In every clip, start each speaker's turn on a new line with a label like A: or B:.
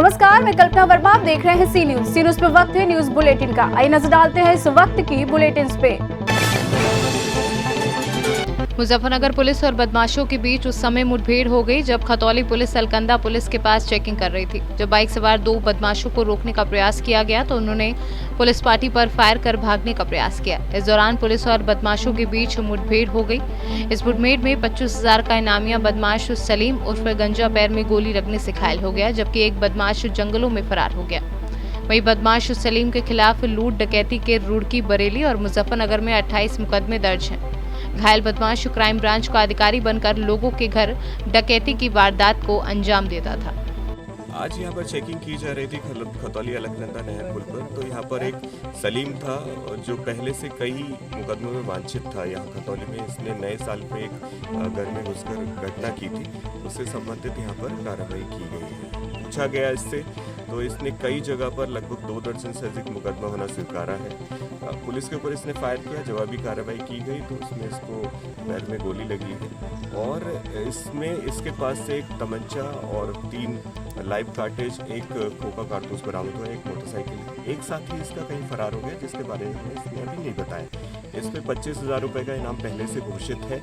A: नमस्कार, मैं कल्पना वर्मा। आप देख रहे हैं सी न्यूज पे वक्त है न्यूज बुलेटिन का। आइए नजर डालते हैं इस वक्त की बुलेटिन पे। मुजफ्फरनगर पुलिस और बदमाशों के बीच उस समय मुठभेड़ हो गई जब खतौली पुलिस अलकंदा पुलिस के पास चेकिंग कर रही थी। जब बाइक सवार दो बदमाशों को रोकने का प्रयास किया गया तो उन्होंने पुलिस पार्टी पर फायर कर भागने का प्रयास किया। इस दौरान पुलिस और बदमाशों के बीच मुठभेड़ हो गई। इस मुठभेड़ में 25,000 का इनामिया बदमाश सलीम उर्फ गंजा पैर में गोली लगने से घायल हो गया, जबकि एक बदमाश जंगलों में फरार हो गया। वहीं बदमाश सलीम के खिलाफ लूट डकैती के रुड़की, बरेली और मुजफ्फरनगर में 28 मुकदमे दर्ज हैं। घायल बदमाश क्राइम ब्रांच का अधिकारी बनकर लोगों के घर डकैती की वारदात को अंजाम देता था।
B: आज यहाँ पर चेकिंग की जा रही थी खतौली अलकनंदा नहर पुल पर। तो यहाँ पर एक सलीम था जो पहले से कई मुकदमों में वांछित था। यहाँ खतौली में इसने नए साल पे एक घर में घुसकर घटना की थी, उससे संबंधित यहाँ पर कार्रवाई की गई है। पूछा गया इससे तो इसने कई जगह पर लगभग 2 दर्जन से अधिक मुकदमा होना स्वीकारा है। पुलिस के ऊपर इसने फायर किया, जवाबी कार्रवाई की गई तो उसमें इसको पैर में गोली लगी है और इसमें इसके पास से एक तमंचा और 3 लाइव कार्टेज, एक खोखा कारतूस बरामद हुआ, एक मोटरसाइकिल। एक साथी इसका कहीं फरार हो गया जिसके बारे में इसने अभी नहीं बताया। इसमें 25,000 रुपये का इनाम पहले से घोषित है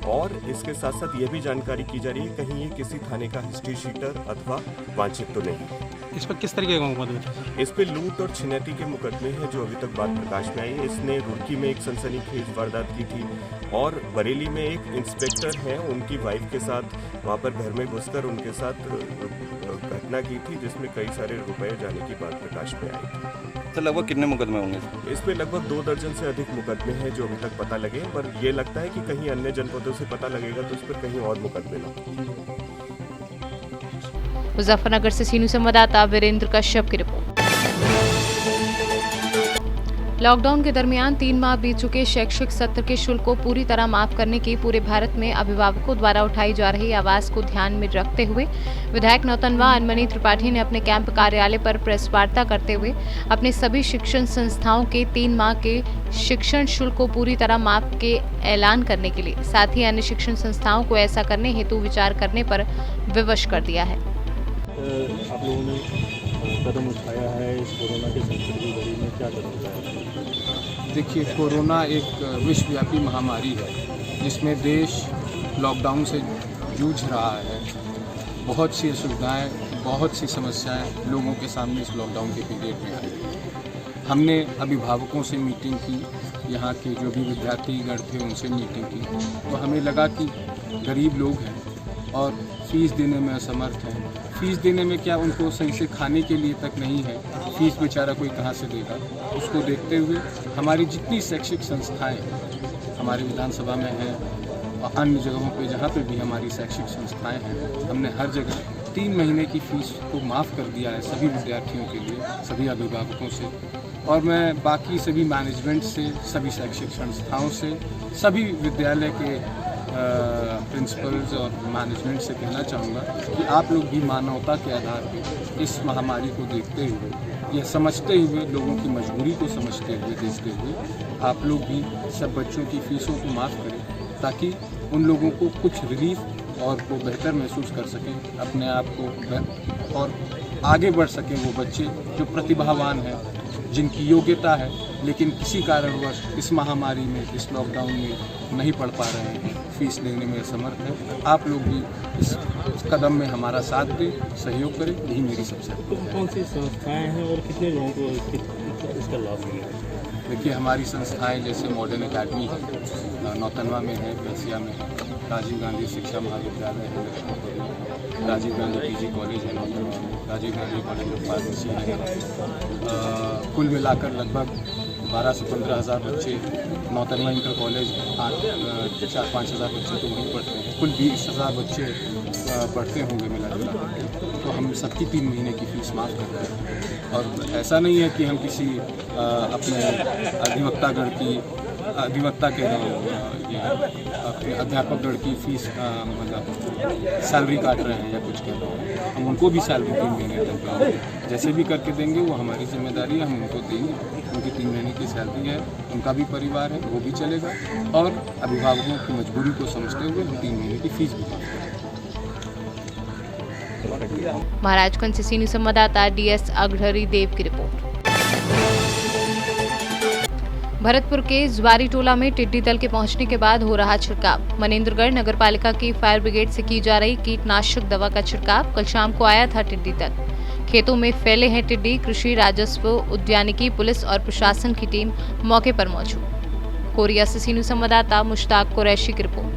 B: और इसके साथ साथ ये भी जानकारी की जा रही है कहीं ये किसी थाने का हिस्ट्री शीटर अथवा वांछित तो नहीं।
C: इस पर किस तरीके का मुकदमे?
B: इस पे लूट और छिनैती के मुकदमे हैं जो अभी तक बात प्रकाश में आई है। इसने रुड़की में एक सनसनीखेज वारदात की थी और बरेली में एक इंस्पेक्टर हैं, उनकी वाइफ के साथ वहाँ पर घर में घुसकर उनके साथ घटना की थी जिसमें कई सारे रुपए जाने की बात प्रकाश में आई थी।
D: तो लगभग कितने मुकदमे होंगे?
B: इस पे लगभग 2 दर्जन से अधिक मुकदमे हैं जो अभी तक पता लगे, पर ये लगता है कि कहीं अन्य जनपदों से पता लगेगा तो इस पर कहीं और मुकदमे ना।
A: मुजफ्फरनगर से सी न्यूज संवाददाता वीरेंद्र कश्यप की रिपोर्ट। लॉकडाउन के दरमियान 3 माह बीत चुके शैक्षिक सत्र के शुल्क को पूरी तरह माफ करने की पूरे भारत में अभिभावकों द्वारा उठाई जा रही आवाज को ध्यान में रखते हुए विधायक नौतनवा अनमनी त्रिपाठी ने अपने कैंप कार्यालय पर प्रेस वार्ता करते हुए अपने सभी शिक्षण संस्थाओं के 3 माह के शिक्षण शुल्क को पूरी तरह माफ के ऐलान करने के लिए, साथ ही अन्य शिक्षण संस्थाओं को ऐसा करने हेतु विचार करने पर विवश कर दिया है।
E: आप लोगों ने कदम उठाया है इस कोरोना के संकट की घड़ी में, क्या कदम उठाया है?
F: देखिए, कोरोना एक विश्वव्यापी महामारी है जिसमें देश लॉकडाउन से जूझ रहा है। बहुत सी असुविधाएं, बहुत सी समस्याएं लोगों के सामने इस लॉकडाउन के पीरियड में आई। हमने अभिभावकों से मीटिंग की, यहाँ के जो भी विद्यार्थीगण थे उनसे मीटिंग की, तो हमें लगा कि गरीब लोग हैं और फीस देने में असमर्थ हैं। फीस देने में क्या, उनको सही से खाने के लिए तक नहीं है, फीस बेचारा कोई कहाँ से देगा। उसको देखते हुए हमारी जितनी शैक्षिक संस्थाएं हमारी विधानसभा में हैं और अन्य जगहों पे जहाँ पे भी हमारी शैक्षिक संस्थाएं हैं, हमने हर जगह 3 महीने की फ़ीस को माफ़ कर दिया है सभी विद्यार्थियों के लिए, सभी अभिभावकों से। और मैं बाकी सभी मैनेजमेंट से, सभी शैक्षिक संस्थाओं से, सभी विद्यालय के प्रिंसिपल्स और मैनेजमेंट से कहना चाहूँगा कि आप लोग भी मानवता के आधार पर इस महामारी को देखते हुए, यह समझते हुए, लोगों की मजबूरी को समझते हुए, देखते हुए आप लोग भी सब बच्चों की फ़ीसों को माफ़ करें ताकि उन लोगों को कुछ रिलीफ और वो बेहतर महसूस कर सकें अपने आप को और आगे बढ़ सकें वो बच्चे जो प्रतिभावान हैं, जिनकी योग्यता है लेकिन किसी कारणवश इस महामारी में, इस लॉकडाउन में नहीं पढ़ पा रहे हैं, फीस देने में असमर्थ हैं। आप लोग भी इस कदम में हमारा साथ दें, सहयोग करें, यही मेरी सबसे
E: कौन सी संस्थाएं हैं और कितने लोगों को इसका लाभ मिलेगा?
F: देखिए, हमारी संस्थाएं जैसे मॉडर्न अकेडमी है, नौतनवा में है, पैसिया में है, राजीव गांधी शिक्षा महाविद्यालय है लक्ष्मीपुर में, राजीव गांधी पीजी कॉलेज है नौतनवा में, Rajiv Gandhi college of pharmacy है। कुल मिलाकर लगभग 12 से 15 हज़ार बच्चे, नौतनवा इंटर कॉलेज 4-5 हज़ार बच्चे तो वहीं पढ़ते हैं, कुल 20,000 बच्चे पढ़ते होंगे मिला जुला। तो हम सबकी 3 महीने की फ़ीस माफ़ कर रहे हैं और ऐसा नहीं है कि हम किसी अपने अधिवक्ता के अपने अध्यापकगण की फ़ीस मतलब सैलरी काट रहे हैं या कुछ कर रहे हैं। हम उनको भी सैलरी 3 महीने तक देंगे, जैसे भी करके देंगे वो हमारी जिम्मेदारी है, हम उनको देंगे। उनकी 3 महीने की सैलरी है, उनका भी परिवार है, वो भी चलेगा और अभिभावकों की मजबूरी को समझते हुए हम 3 महीने की फ़ीस भी माफ़ करेंगे।
A: महाराजगंज से सीनियर संवाददाता DS अग्रहरी देव की रिपोर्ट। भरतपुर के ज्वारी टोला में टिड्डी दल के पहुंचने के बाद हो रहा छिड़काव। मनेंद्रगढ़ नगर पालिका की फायर ब्रिगेड से की जा रही कीटनाशक दवा का छिड़काव। कल शाम को आया था टिड्डी दल। खेतों में फैले हैं टिड्डी। कृषि, राजस्व, उद्यानिकी, पुलिस और प्रशासन की टीम मौके पर मौजूद। कोरिया से सीनियर संवाददाता मुश्ताक कुरैशी की रिपोर्ट।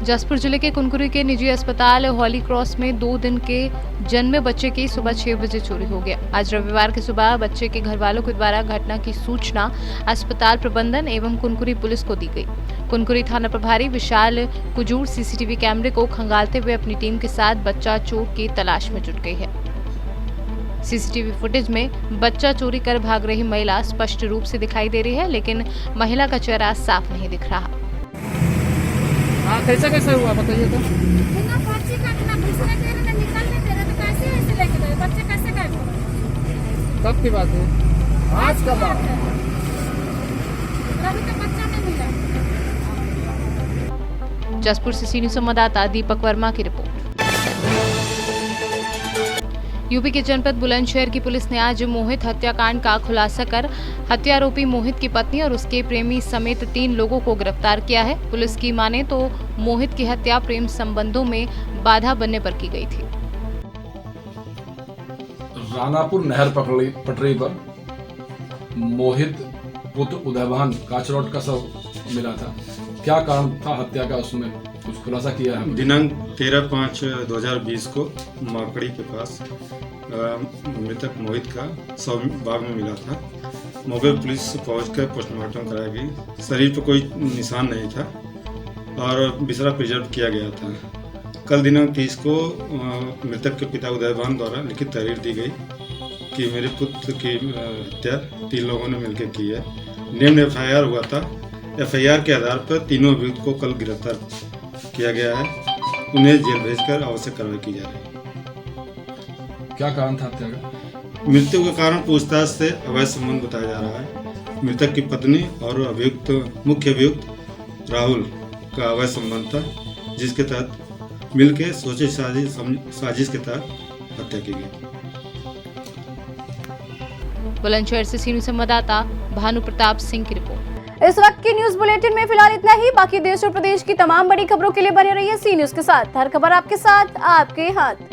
A: जसपुर जिले के कुनकुरी के निजी अस्पताल हॉली क्रॉस में 2 दिन के जन्मे बच्चे की सुबह 6 बजे चोरी हो गया। आज रविवार की सुबह बच्चे के घर वालों के द्वारा घटना की सूचना अस्पताल प्रबंधन एवं कुनकुरी पुलिस को दी गई। कुनकुरी थाना प्रभारी विशाल कुजूर CCTV कैमरे को खंगालते हुए अपनी टीम के साथ बच्चा चोर की तलाश में जुट गई है। CCTV फुटेज में बच्चा चोरी कर भाग रही महिला स्पष्ट रूप से दिखाई दे रही है, लेकिन महिला का चेहरा साफ नहीं दिख रहा।
C: कैसा हुआ बताइए तो।
D: बिना पर्ची का बिना घुसने दे रहे, निकल नहीं दे रहे, तो कैसे ऐसे लेके गए बच्चे? कैसे गए?
C: कब की बात है?
D: आज का बात है। अभी तक बच्चा नहीं मिला।
A: जसपुर से सीनियर संवाददाता दीपक वर्मा की रिपोर्ट। यूपी के जनपद बुलंदशहर की पुलिस ने आज मोहित हत्याकांड का खुलासा कर हत्यारोपी मोहित की पत्नी और उसके प्रेमी समेत 3 लोगों को गिरफ्तार किया है। पुलिस की माने तो मोहित की हत्या प्रेम संबंधों में बाधा बनने पर की गई थी।
G: रानापुर नहर पटरी पर मोहित पुत्र उदयभान काचरौट का शव मिला था। क्या कारण था हत्या का, उसमें कुछ खुलासा किया है?
E: दिनांक 13/5/2020 को माकड़ी के पास मृतक मोहित का शव बाग में मिला था। मौके पर पुलिस पहुंचकर पोस्टमार्टम कराया गई। शरीर पर कोई निशान नहीं था और बिस्तरा प्रिजर्व किया गया था। कल दिनांक 30 को मृतक के पिता उदयभान द्वारा लिखित तहरीर दी गई कि मेरे पुत्र की हत्या 3 लोगों ने मिलकर की है। नेम्ड FIR हुआ था। FIR के आधार पर तीनों अभियुक्त को कल गिरफ्तार किया गया है। उन्हें जेल भेजकर आवश्यक कार्रवाई की जा रही है।
G: क्या कारण था हत्या का?
E: मृत्यु का कारण पूछताछ से अवैध संबंध बताया जा रहा है। मृतक की पत्नी और मुख्य अभियुक्त राहुल का अवैध संबंध था, जिसके तहत मिलकर सोचे साजिश के तहत हत्या की गई।
A: बुलंदशहर से सीनियर संवाददाता भानु प्रताप सिंह की रिपोर्ट।
H: इस वक्त की न्यूज बुलेटिन में फिलहाल इतना ही। बाकी देश और प्रदेश की तमाम बड़ी खबरों के लिए बने रहिए सी न्यूज के साथ। हर खबर आपके साथ, आपके हाथ।